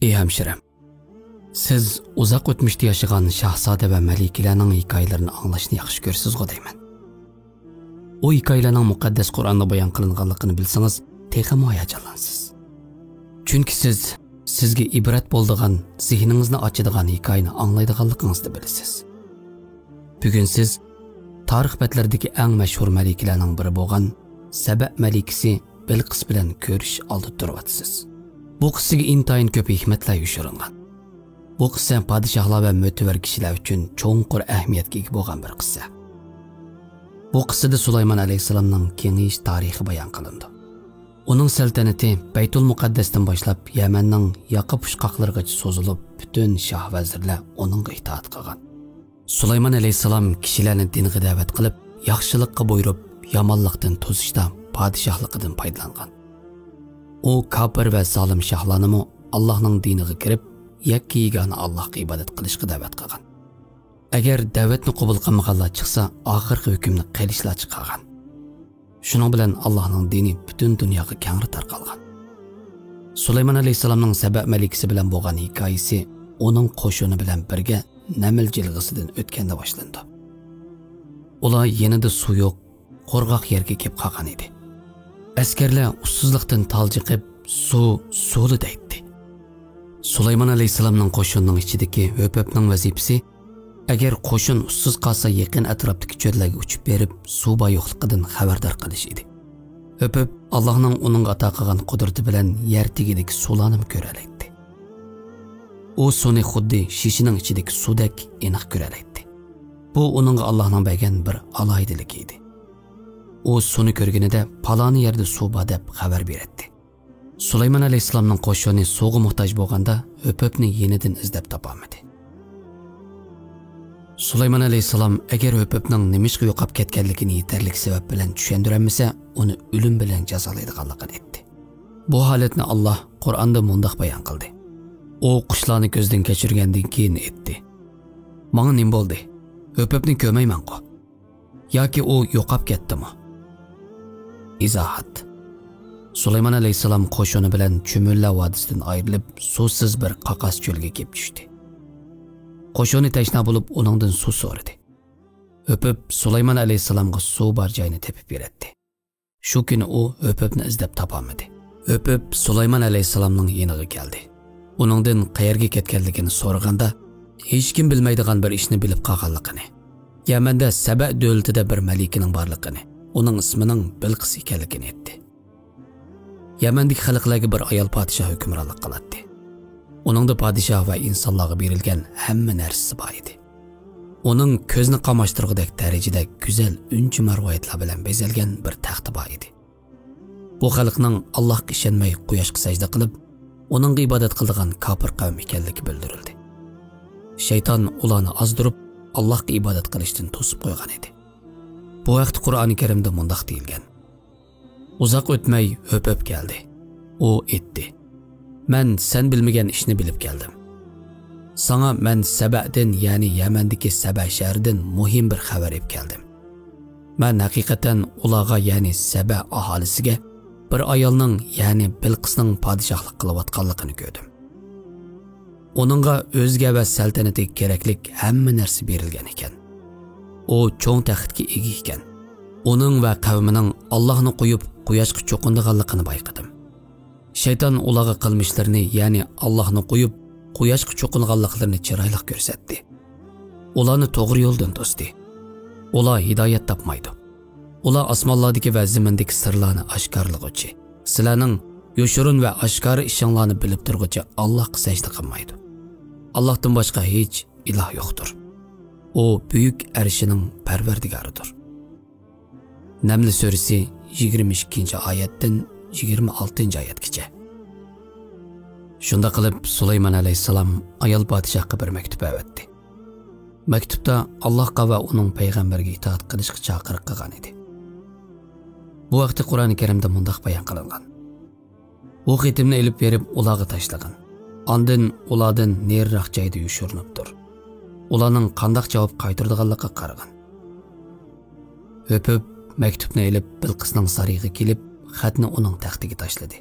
Ey hemşirem, siz uzak o'tmishda yashagan shahzoda va malikalarning hikoyalarini anglashni yaxshi ko'rsiz-ku deyman. O hikoyalarning muqaddas Qur'onda bayon qilinganligini bilsangiz, texmo hayajonlansiz. Chunki sizga ibrat bo'ladigan, zehningizni ochadigan hikoyani anglaydiganligingizni bilasiz. Bugun siz tarix betlaridagi eng mashhur malikalarning biri bo'lgan Saba malikasi Bilqis bilan ko'rish oldida turibsiz. Bu qissaga intayin ko'p hikmatlar yoshiringan. Bu qissa podshohlar va mo'tabar kishilar uchun cho'nqur ahamiyatga ega bo'lgan bir qissa. Bu qissada Sulaymon alayhisalomning kengayish tarixi bayon qilindi. Uning saltanati Baytul Muqaddasdan boshlab Yamanning yoqa pushqoqlarigacha so'zilib, butun shoh vazirlar uningga itoat qilgan. Sulaymon alayhisalom kishilarni dinga da'vat qilib, yaxshilikqa buyurib, yomonlikdan to'sishda podshohligidan foydalangan. U kafir va zolim shohlarni Allohning diniga kirib, yakka yegona Allohga ibodat qilishga da'vat qilgan. Agar da'vatni qabul qilmaganlar chiqsa, oxirgi hukmni qilishlar chiqargan. Shuning bilan Allohning dini butun dunyoga keng tarqalgan. Sulaymon alayhisalomning Saba malikasi bilan bo'lgan hikoyasi uning qo'shini bilan birga Naml jilg'isidan o'tganda boshlandi. Ular yanada suv yo'q, qo'rg'oq yerga kelib qolgan edi. Askarlar ussizlikdan taljiqib, suvli deydi. Sulaymon alayhisalomning qo'shinining ichidagi Höpöpning vazifasi agar qo'shin ussiz qolsa yaqin atrofdagi cho'llarga uchib berib suv yo'qligidan xabardor qilish edi. Höpöp Allohning uning ato qilgan qudrati bilan yer tagidagi suvlarni ko'ralaydi. U suvni xuddi shishining ichidagi suvdek aniq ko'ralaydi. Bu uning Allohning bergan bir aloyidaligi edi. U suvni ko'rganida paloni yerda suv bor deb xabar berdi. Sulaymon alayhisalomning qo'shini suvga muhtoj bo'lganda Höpöpni yenidan izlab topolmadi. Sulaymon alayhisalom agar Höpöpning nimishga yo'qolib ketganligini yetarlik sabab bilan tushuntiramasa, uni o'lim bilan jazolaydiganligini aytdi. Bu holatni Alloh Qur'onda mundaq bayon qildi. O qushlarni ko'zdan kechirgandan keyin aytdi. Menga nim bo'ldi? Höpöpni ko'rmayman-ku. Yoki u yo'qolib ketdimi? Izohat. Sulaymon alayhisalom qo'shini bilan Chumullar vodisidan ayrilib, suvsiz bir qaqas cho'lga kelib tushdi. Qo'shini tashna bo'lib uningdan suv so'radi. Höpöp Sulaymon alayhisalomga suv bor joyni tepib berdi. Shu kuni u Höpöpni izlab topolmadi. Höpöp Sulaymon alayhisalomning yoniga keldi. Uningdan qayerga ketganligini so'raganda, hech kim bilmaydigan bir ishni bilib qolganligini, Yamanda Saba davlatida bir malikaning borligini, uning ismining Bilqis ekanligini aytdi. Yamandagi xalqlarga bir ayol podshoh hukmronlik qiladi. Uningda podshoh va insonlarga berilgan hamma narsasi bor edi. Uning ko'zni qamashtirgudek darajada go'zal unchi marvoyatlar bilan bezalgan bir taxti bor edi. Bu xalqning Allohga ishonmay quyoshga sajda qilib, uningga ibodat qiladigan kafir qavm ekanligi bildirildi. Shayton ularni azdirib, Allohga ibodat qilishdan to'sib qo'ygan edi. Bu vaqt Qur'oni Karimda mundaq deyilgan. Uzoq o'tmay Höpöp keldi. U aytdi: "Men sen bilmagan ishni bilib keldim. Sana men Saba'dan, ya'ni Yamandagi Saba shahridan muhim bir xabar olib keldim. Men haqiqatan ularga, ya'ni Saba aholisiga bir ayolning, ya'ni Bilqisning podshohlik qilayotganligini ko'rdim. Uningga o'zga va saltanatiga keraklik hamma narsa berilgan ekan. U cho'ng taxtga ega ekan. Uning va qavmining Allohni qo'yib quyoshga cho'qindiganligini bayqadim. Shayton ularga qilmishlarini, ya'ni Allohni qo'yib quyoshga cho'qinganliklarini chiroyli ko'rsatdi. Ularni to'g'ri yo'ldan to'sdi. Ular hidoyat topmaydi. Ular osmonlardagi va zimindagi sirlarni oshkorlig'uchi, sizlarning yo'shurun va oshkora ishinglarni bilib turg'uchi Allohga sajda qilmaydi. Allohdan boshqa hech iloh yo'qdir. U buyuk arshining parvardigoridir. Naml surasi 22-oyatdan 26-oyatgacha. Shunda qilib Sulaymon alayhisalom ayol podshohga bir maktub avatdi. Maktubda Allohga va uning payg'ambariga itoat qilishga chaqiriq qilgan edi. Bu vaqtda Qur'oni Karimda mundaq bayon qilingan. Bu xatimni elib berib ularga tashlagan. Ondan ulardan neriroq joyda yushirinibdir. Ularning qanday javob qaytardiganligiga qaragan. Höpöp maktubni elib Bilqisning sarayga kelib, xatni uning taxtiga tashladi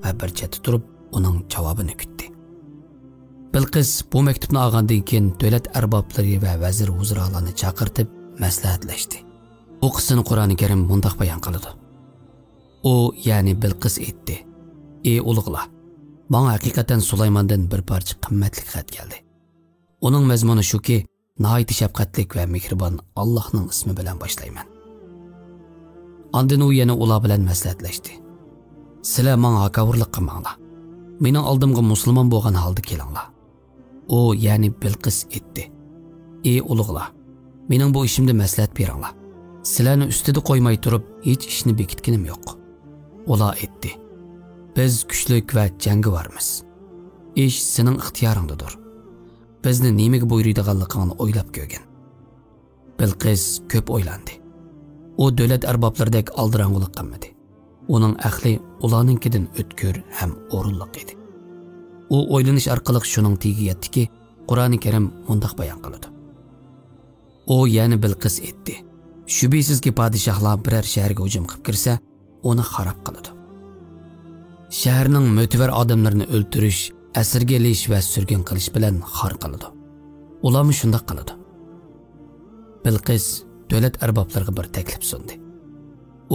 va bir chetda turib uning javobini kutdi. Bilqis bu maktubni olgandan keyin davlat arboblari va vazir huzuralarini chaqirtib maslahatlashdi. Bu qissani Qur'oni Karim mundaq bayon qiladi. U, ya'ni Bilqis aytdi: "Ey ulug'lar, menga haqiqatan Sulaymondan bir parcha qimmatli xat keldi. Uning mazmuni shuki, nihoyat shafqatli va mehribon Allohning ismi bilan boshlayman." Ondan u yana ular bilan maslahatlashdi. "Sizlar menga haqoratlik qilmanglar. Mening oldimga musulmon bo'lgan holda kelinglar." U, ya'ni Bilqis aytdi: "Ey ulug'lar, mening bu ishimda maslahat beringlar. Sizlarni ustida qo'ymay turib hech ishni bekitganim yo'q." Ular aytdi: "Biz kuchlik va jangovarmiz. Ish sening ixtiyoringdadir. Bizni nimaga buyuradiganligini o'ylab ko'rgin." Bilqis ko'p o'ylandi. U davlat arboblaridek aldirang'ulik qilmadi. Uning aqli ularninkidan o'tkir ham o'rinliq edi. U o'ylanish orqali shuning tegiga yetdiki, Qur'oni Karim mundaq bayon qiladi. U, ya'ni Bilqis aytdi: "Shubhisizki podshohlar biror shaharga hujum qilib kirsa, uni xarob qiladi. Shaharning mo'tivar odamlarini o'ltirish, asirga olish va surgun qilish bilan xor qiladi. Ularmi shunday qiladi." Bilqis davlat arboblariga bir taklif sundi.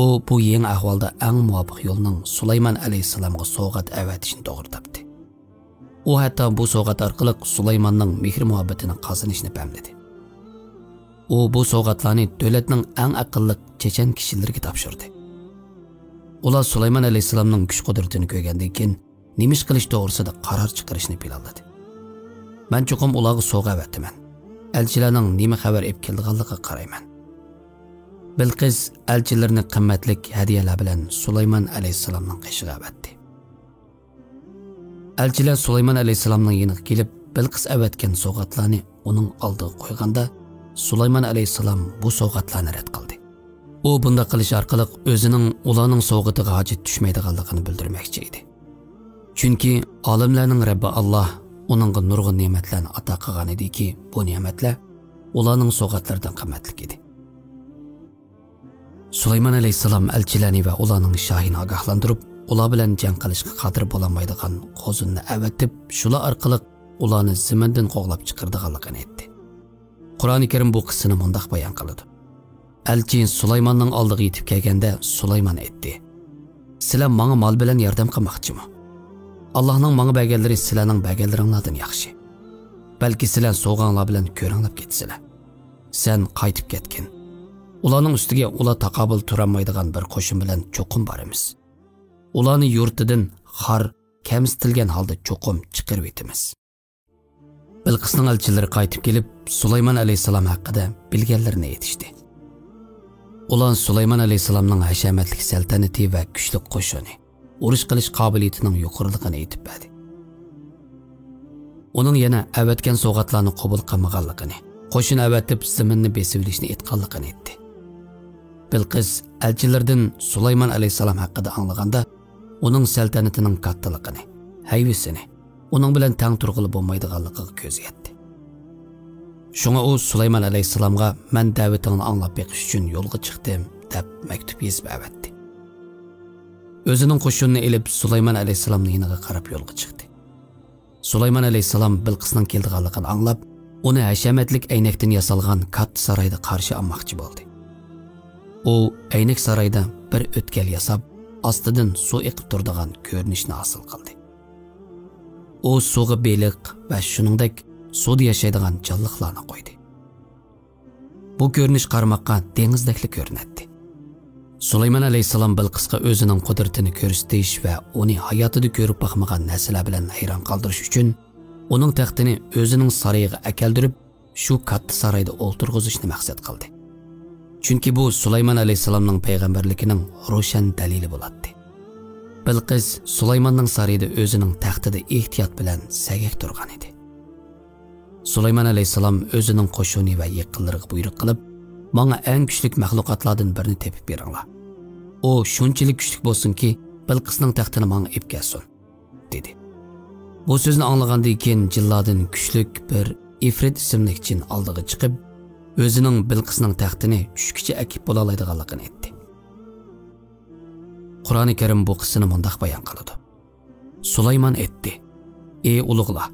U bu yangi ahvolda eng muvofiq yo'lning Sulaymon alayhisalomga sovg'at avatishni to'g'ri topdi. U hatto bu sovg'at orqali Sulaymonning mehr-muhabbatini qozonishni pamladi. U bu sovg'atlarni davlatning eng aqlli chechan kishilariga topshirdi. Ular Sulaymon alayhisalomning kuch-qudratini ko'rgandan keyin nima ish qilish to'g'risida qaror chiqarishni planladi. "Men cho'qim ularga sovg'a avataman. Elchilarning nima xabar olib kelganligiga qarayman." Bilqis elchilarni qimmatli hadiyalar bilan Sulaymon alayhisalomning qishiga avatdi. Elchilar Sulaymon alayhisalomning yoniga kelib, Bilqis avatgan sovg'atlarni uning oldiga qo'yganda, Sulaymon alayhisalom bu sovg'atlarni rad qildi. U bunday qilish orqali o'zining ularning sovg'atiga hojat tushmaydiganligini bildirmoqchi edi. Chunki olimlarning Rabbi Alloh uningga nurg'un ne'matlarni ato qilgan ediki, bu ne'matlar ularning sovg'atlaridan qimmatli edi. Sulaymon alayhisalom elchilarni va ularning shohini ogohlantirib, ular bilan jang qilishga qodir bo'lolmaydigan qo'zinni avatib, shular orqali ularni zamindan qo'g'lab chiqardiganligini aytdi. Qur'oni Karim bu qissani mundaq bayon qiladi. Elchi Sulaymonning oldiga yetib kelganda Sulaymon aytdi: "Sizlar menga mol bilan yordam qilmoqchimi? Allohning menga berganlari sizlarning berganlaringlardan yaxshi. Balki sizlar sovg'anglar bilan ko'ringlab ketsizlar. Sen qaytib ketgin. Ularning ustiga ular taqobil turolmaydigan bir qo'shin bilan cho'qim boramiz. Ularni yurtidan xor, kamsitilgan holda cho'qim chiqarib etamiz." Bilqisning elchilari qaytib kelib, Sulaymon alayhisalom haqida bilganlarini aytishdi. Ular Sulaymon alayhisalomning hashamatli saltanati va kuchli qo'shini, urush qilish qobiliyatining yuqoriligini aytib berdi. Uning yana avatgan sovg'atlarni qabul qilmaganligini, qo'shin avatib zaminni besib olishni aytganligini aytdi. Bilqis elchilardan Sulaymon alayhisalom haqida anglaganda, uning saltanatining kattaligini, hayvisini, uning bilan tang turg'ili bo'lmaydiganligiga ko'z yetdi. Shunga u Sulaymon alayhisalomga "Men da'vatingni anglab beqish uchun yo'lga chiqdim" deb maktub yozib avatdi. O'zining qo'shinini elib Sulaymon alayhisalomning yoniga qarab yo'lga chiqdi. Sulaymon alayhisalom Bilqisning keldiganligini anglab, uni hashamatlik aynakdan yasalgan katta saroyda qarshi olmoqchi bo'ldi. U aynak saroyda bir o'tkal yasab, ostidan suv eqib turadigan ko'rinishni hosil qildi. U suvga beliq va shuningdek suvda yashaydigan jonliqlarni qo'ydi. Bu ko'rinish qarmoqqa dengizdekli ko'rinadi. Sulaymon alayhisalom Bilqisga o'zining qudratini ko'rsatish va uni hayotida ko'rib boqmagan narsalar bilan hayron qoldirish uchun uning taxtini o'zining saroyiga akeldirib, shu katta saroyda o'ltirg'izishni maqsad qildi. Chunki bu Sulaymon alayhisalomning payg'ambarligining ro'shan dalili bo'ladi. Bilqis Sulaymonning saroyida o'zining taxtida ehtiyot bilan sagak turgan edi. Sulaymon alayhisalom o'zining qo'shini va yaqinlariga buyruq qilib, "Menga eng kuchli mahluqotlardan birini tepib beringlar. U shunchalik kuchli bo'lsinki, Bilqisning taxtini menga olib kelsin" dedi. Bu so'zni anglagandan keyin jilladin kuchli bir ifrit ismli jin oldiga chiqib, o'zining Bilqisning taxtini tushkicha akib bo'la oladiganligini aytdi. Qur'oni Karim bu qissani mundaq bayon qiladi. Sulaymon aytdi: "Ey ulug'lar,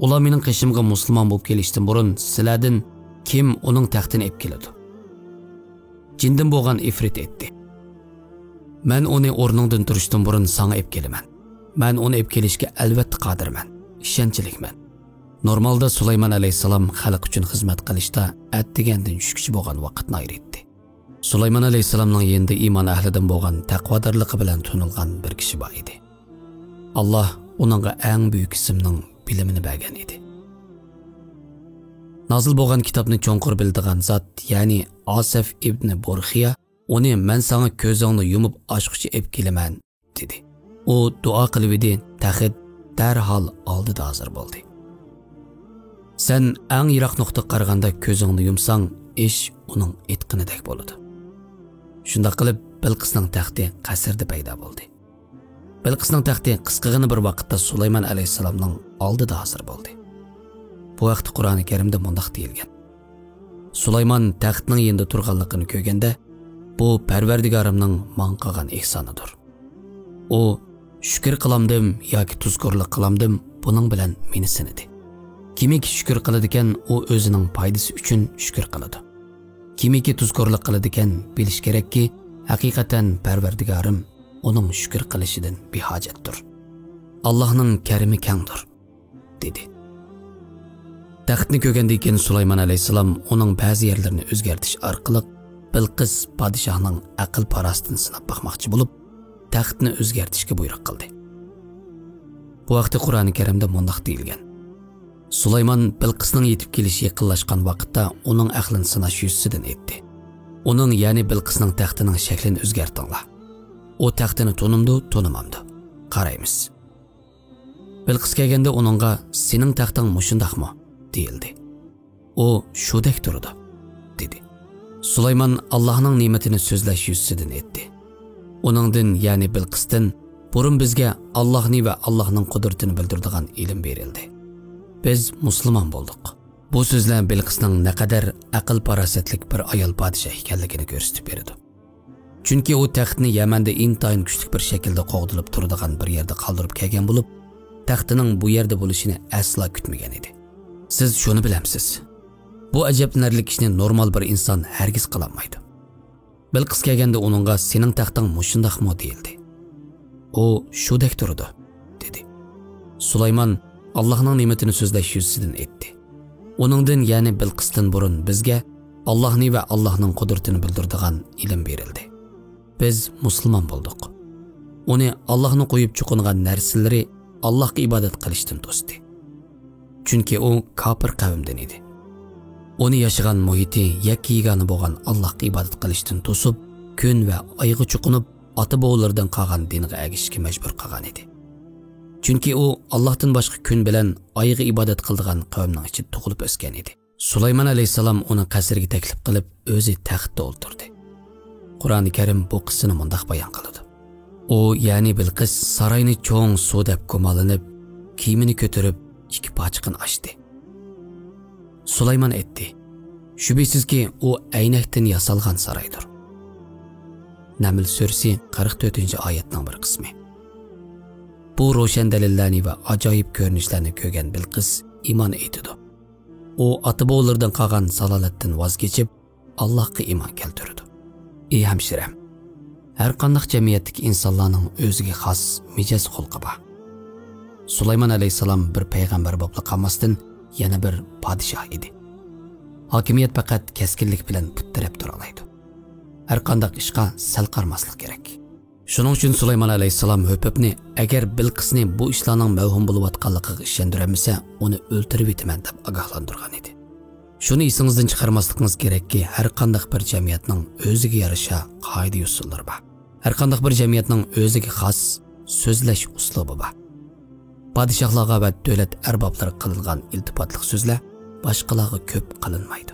Ular mening qishimga musulmon bo'lib kelishdan burun sizlardan kim uning taxtini ep keladi? Jindan bo'lgan ifrit aytdi. Men uni o'rningdan turishdan burun sana ep kelaman. Men uni ep kelishga albatta qodirman, ishonchlikman. Normalda Sulaymon alayhisalom xalq uchun xizmat qilishda atdigandan tushkichi bo'lgan vaqtni ayirdi. Sulaymon alayhisalomning yenda iymon ahlidan bo'lgan taqvodorligi bilan tunilgan bir kishi bor edi. Alloh uningga eng buyuk ismning bilimini bergan edi. Nazil bo'lgan kitobni cho'nqur bildigan zot, ya'ni Asaf ibn Burxiya, uni men sana ko'zingni yumib ochquchi ep kelaman dedi. U duo qilib edi, taxit darhol oldida hozir bo'ldi. Sen eng yiroq nuqtaga qaraganda ko'zingni yumsang, ish uning etqinidek bo'ladi. Shunda qilib Bilqisning taxti qasrda paydo bo'ldi. Bilqisning taxti qisqagina bir vaqtda Sulaymon alayhisalomning oldida hozir bo'ldi. Bu vaqt Qur'oni Karimda mundaq deyilgan. Sulaymon taxtning yenda turganligini ko'rganda, bu Parvardigorimning menga qilgan ehsonidir. U shukr qilamdim yoki tuzkorlik qilamdim, buning bilan meni sinadi. Kimiki shukr qiladi ekan, u o'zining foydasi uchun shukr qiladi. Kimiki tuzkorlik qiladi ekan, bilish kerakki, haqiqatan Parvardigorim uning shukr qilishidan behojatdir. Allohning karimi kangdir, dedi. Taxtni ko'rgandan keyin Sulaymon alayhisalom uning ba'zi yerlarini o'zgartirish orqali Bilqis podshohning aql parostini sinab boqmoqchi bo'lib, taxtni o'zgartirishga buyruq qildi. Bu vaqtda Qur'oni Karimda mundaq deyilgan. Sulaymon Bilqisning yetib kelishi yaqinlashgan vaqtda uning aqlini sinash yuzasidan etdi. Uning, ya'ni Bilqisning taxtining shaklini o'zgartinglar. O taxtini tunimdi, tunimamdi. Qaraymiz. Bilqis kelganda uningga sening taxting mushundaqmi deyildi. O shudek turdi, dedi. Sulaymon Allohning ne'matini so'zlash yuzasidan etdi. Uningdan, ya'ni Bilqisdan burun bizga Allohni va Allohning qudratini bildiradigan ilm berildi. Biz musulmon bo'ldik. Bu so'zlar Bilqisning naqadar aql parosatlik bir ayol podshoh ekanligini ko'rsatib berdi. Chunki u taxtni Yamanda intayin kuchli bir shaklda qo'g'dilib turadigan bir yerda qoldirib kelgan bo'lib, taxtining bu yerda bo'lishini asla kutmagan edi. Siz shuni bilamsiz. Bu ajablanarli ishni normal bir inson hargiz qila olmaydi. Bilqis kelganda uningga sening taxting mushundaqmi deyildi. U shudek turdi, dedi. Sulaymon Allohning ne'matini so'zlash yuzasidan etdi. Uningdan, ya'ni Bilqisdan burun bizga Allohni va Allohning qudratini bildiradigan ilm berildi. Biz musulmon bo'ldik. Uni Allohni qo'yib chuqingan narsalari Allohga ibodat qilishdan to'sdi. Chunki u kofir qavmdan edi. Uni yashagan muhiti yakka yegani bo'lgan Allohga ibodat qilishdan to'sib, kun va oyga chuqinib, ota-bobolardan qolgan dinga agishishga majbur qilgan edi. Chunki u Allohdan boshqa kun bilan oyga ibodat qildigan qavmning ichida tug'ilib o'sgan edi. Sulaymon alayhisalom uni qasrga taklif qilib, o'zi taxtda o'ltirdi. Qur'oni Karim bu qissani mundaq bayon qiladi. U, ya'ni Bilqis saroyni cho'ng suv deb ko'malanib, kiyimini ko'tarib, ikki pochiqini ochdi. Sulaymon aytdi: "Shubhisizki, u aynakdan yasalgan saroydir." Naml surasi 44-oyatning bir qismi. Bu ro'shan dalillarni va ajoyib ko'rinishlarni ko'rgan Bilqis iymon etdi. U ota-bobolardan qolgan salolatdan voz kechib, Allohga iymon keltirdi. Ey hamshiram, har qanday jamiyatdagi insonlarning o'ziga xos mijoz xulqi bor. Sulaymon alayhisalom bir payg'ambar bo'lib qolmasdan yana bir podshoh edi. Hokimiyat faqat keskinlik bilan puttirab tura oladi. Har qanday ishga sal qarmaslik kerak. Shuning uchun Sulaymon alayhisalom Höpöpni agar Bilqisni bu ishlarning mavhum bo'layotganligiga ishondiramasa, uni o'ltirib etaman deb ogohlantirgan edi. Shuni esingizdan chiqarmasligingiz kerakki, har qanday bir jamiyatning o'ziga yarasha qoida usullari bor. Har qanday bir jamiyatning o'ziga xos so'zlash uslubi bor. Podshohlarga va davlat arboblariga qilingan iltifotli so'zlar boshqalarga ko'p qilinmaydi.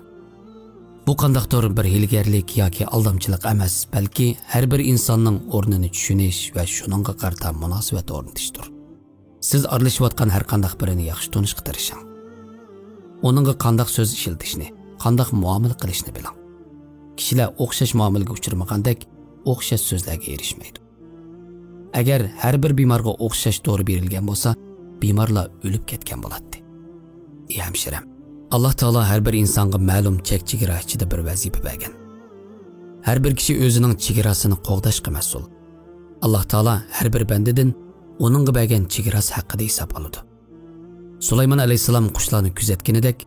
Bu qandaqdir bir hilgarlik yoki aldamchilik emas, balki har bir insonning o'rnini tushunish va shuningga qarata munosabat o'rnatishdir. Siz aralashayotgan har qanday birini yaxshi tanishga tirishing. Onunga qandaq so'z ishlatishni, qandaq muomala qilishni biling. Kishilar o'xshash muomalaga uchramagandek, o'xshash so'zlarga erishmaydi. Agar har bir bemorga o'xshash dori berilgan bo'lsa, bemorlar o'lib ketgan bo'ladi. Ey hemşirem, Allah Taala her bir insonga ma'lum chek-chegara ichida bir vazifa bergan. Her bir kishi o'zining chegarasini qo'g'dashga mas'ul. Allah Taala her bir bandadan oningga bergan chegarasi haqida hisob oladi. Sulaymon alayhisalom qushlarni kuzatganidek,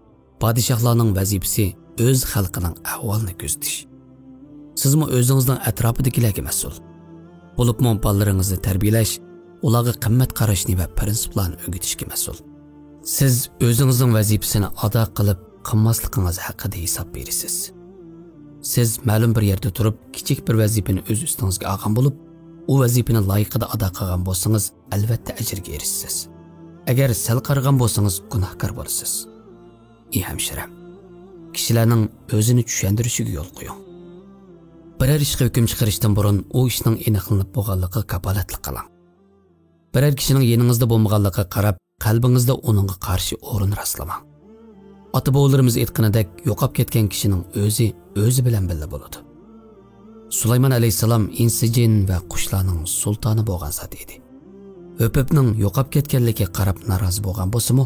podshohlarning vazifasi o'z xalqining ahvolini kuzatish. Sizmi o'zingizning atrofidagilarga mas'ul. Bo'libmi bolalaringizni tarbiyalash, ularga qimmat qarashni va prinsiplarni o'rgatishga mas'ul. Siz o'zingizning vazifasini ado qilib, qilmasligingiz haqida hisob berasiz. Siz ma'lum bir yerda turib, kichik bir vazifani o'z ustingizga olgan bo'lib, u vazifani loyiqida ado qilgan bo'lsangiz, albatta ajrga erishasiz. Agar sal qaragan bo'lsangiz, gunohkor bo'lasiz. Ey hemşirem, kishilarning o'zini tushuntirishiga yo'l qo'ying. Biror ishga hukm chiqarishdan burun u ishning aniqlanib bo'lganligiga kapolatlik qiling. Biror kishining yoningizda bo'lmaganligiga qarab, qalbingizda uningga qarshi o'rin rastlamang. Ota-bobolarimiz aytganidek, yo'qolib ketgan kishining o'zi bilan birga bo'ladi. Sulaymon alayhisalom insijin va qushlarning sultoni bo'lgan zot edi. O'pibning yo'qolib ketganligiga qarab narozi bo'lgan bo'lsa-mu,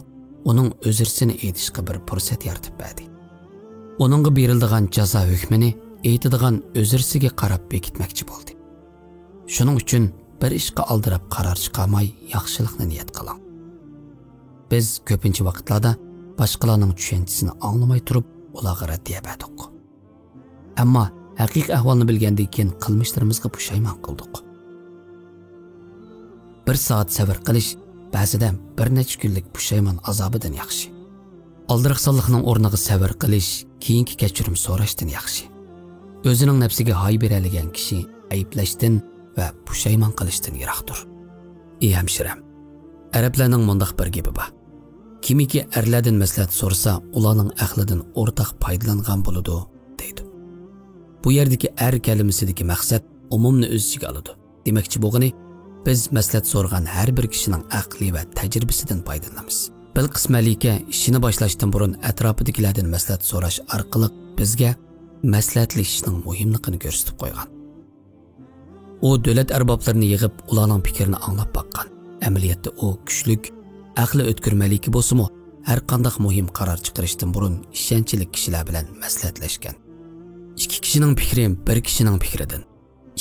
uning o'zirsini aytishga bir fursat yaratib berdi. Uningga beriladigan jazo hukmini aytadigan o'zirsiga qarab bekitmoqchi bo'ldi. Shuning uchun bir ishga aldirab qaror chiqarmay yaxshilikni niyat qiling. Biz ko'pincha vaqtlarda boshqalarning tushunchisini anglamay turib, ularga raddiya berdik. Ammo haqiqiy ahvolni bilgandan keyin qilmishlarimizga pushaymon qildik. Bir soat sabr qilish ba'zida bir necha kunlik pushaymon azobidan yaxshi. Aldiriqsonlikning o'rniga sabr qilish, keyingi kechirim so'rashdan yaxshi. O'zining nafsiga hay beradigan kishi ayblashdan va pushaymon qilishdan yiroqdir. Ey hemşirem, arablarning mundaq bir gapi bor. Kimiki erlardan maslahat so'rasa, ularning aqlidan o'rtaq foydalangan bo'ladi, deydi. Bu yerdagi er kalimasidagi maqsad umumni o'z ichiga oladi. Demakchi bo'lgani, biz maslahat so'rgan har bir kishining aqli va tajribasidan foydalanamiz. Bilqis malika ishini boshlashdan burun atrofidagilardan maslahat so'rash orqali bizga maslahatlashishning muhimligini ko'rsatib qo'ygan. U davlat arboblarini yig'ib, ularning fikrini anglab boqqan. Amaliyotda u kuchlik, aqli o'tkir malika bo'lsa-mu, har qanday muhim qaror chiqarishdan burun ishonchli kishilar bilan maslahatlashgan. Ikki kishining fikri bir kishining fikridan,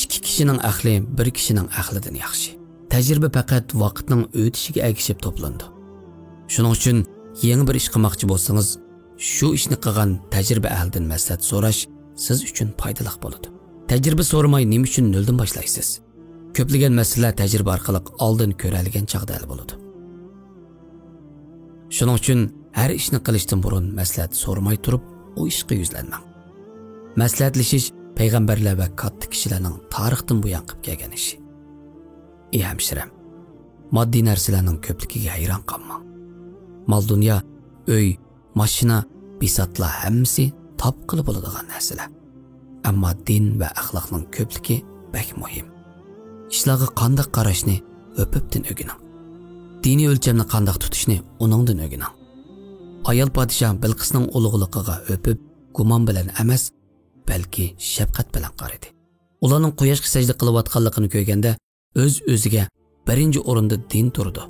ikki kishining aqli bir kishining aqlidan yaxshi. Tajriba faqat vaqtning o'tishiga ergishib to'plandi. Shuning uchun yangi bir ish qilmoqchi bo'lsangiz, shu ishni qilgan tajriba ahlidan maslahat so'rash siz uchun foydali bo'ladi. Tajriba so'ramay nima uchun noldan boshlaysiz? Ko'plagan masalalar tajriba orqali oldin ko'rilgan chaqda hal bo'ladi. Shuning uchun har ishni qilishdan burun maslahat so'ramay turib, u ishga yuzlanmang. Maslahatlashish payg'ambarlar va katta kishilarning tarixdan buyon qilib kelgan ishi. Ey hemşirem, moddiy narsalarning ko'pligiga hayron qolmang. Mal dunyo, uy, mashina, bisotlar hammasi top qilib bo'ladigan narsalar. Ammo din va axloqning ko'pligi bak muhim. Ishlarga qanday qarashni o'pibdan o'rganing. Diniy o'lchamni qanday tutishni uningdan o'rganing. Ayol podshoh Bilqisning ulug'ligiga o'pib, gumon bilan emas, balki shafqat bilan qaradi. Ularning quyoshga sajda qilayotganligini ko'rganda, o'ziga birinchi o'rinda din turdi.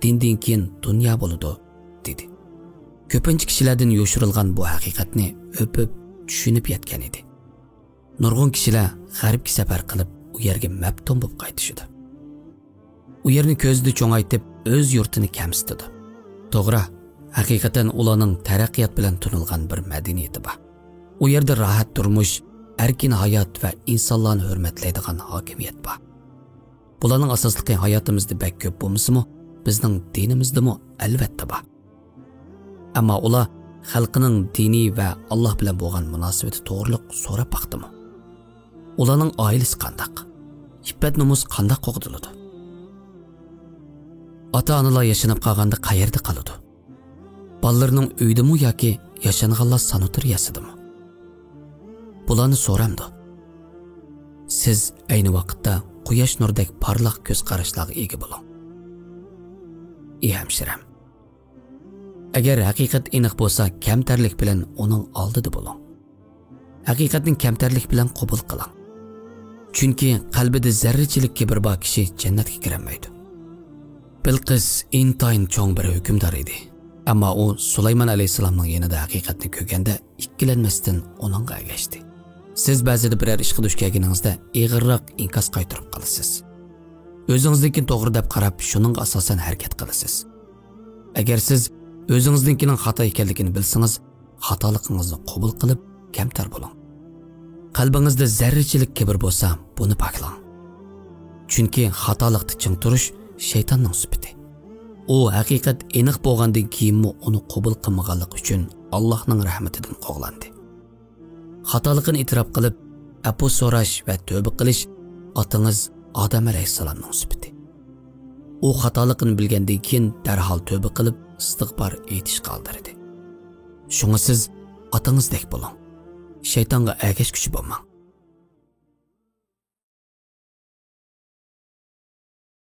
Dindan keyin dunyo bo'ladi, dedi. Ko'pincha kishilardan yoshirilgan bu haqiqatni o'pib, tushunib yetgan edi. Nurg'un kishilar g'arbga safar qilib, u yerga mabtun bo'lib qaytishdi. U yerni ko'zida cho'ngaytib, o'z yurtini kamsitdi. To'g'ri, haqiqatan ularning taraqqiyot bilan tunilgan bir madaniyati bor. U yerda rohat turmush, erkin hayot va insonlarni hurmatlaydigan hokimiyat bor. Bularning asosligi hayotimizda bak ko'p bo'lmasa-mu, bizning dinimizdami albatta bor. Ammo ular xalqining diniy va Alloh bilan bo'lgan munosabati to'g'riliq so'rab baqdimi? Ularning oilasi qandaq? Iffat nomus qandaq qo'g'diladi? Ota-onalar yashanib qolganda qayerda qoladi? Ballarning uydimi yoki yashanganlar sanatoriyasidami? Bularni so'ramdi. Siz ayni vaqtda quyosh nurdek parlaq ko'z qarashlarga ega bo'ling. Ey hemşirem, agar haqiqat aniq bo'lsa, kamtarlik bilan uning oldida bo'ling. Haqiqatning kamtarlik bilan qabul qiling. Chunki qalbida zarrachilik kibr bor kishi jannatga kirolmaydi. Bilqis intayin cho'ng bir hukmdor edi. Ammo u Sulaymon alayhisalomning yanida haqiqatni ko'rganda ikkilanmasdan uningga ergashdi. Siz ba'zida biror ishga duch kelganingizda ig'irroq inkos qaytarib qolasiz. O'zingiznikining to'g'ri deb qarab, shuning asosan harakat qilasiz. Agar siz o'zingiznikining xato ekanligini bilsangiz, xatoligingizni qabul qilib, kamtar bo'ling. Qalbingizda zarrachilik kibr bo'lsa, buni poklang. Chunki xatolikda ching turish shaytonning sifati. U haqiqat aniq bo'lgandan keyinmi uni qabul qilmaganlik uchun Allohning rahmatidan qo'g'landi. Xatoligini e'tirof qilib, afv so'rash va tövbe qilish otangiz Odam alayhissalomning sifati. U xatoligini bilgandan keyin darhol tövbe qilib, istig'for aytish qoldirdi. Shunga siz otangizdek bo'ling. Shaytonga ergashguchi bo'lmang.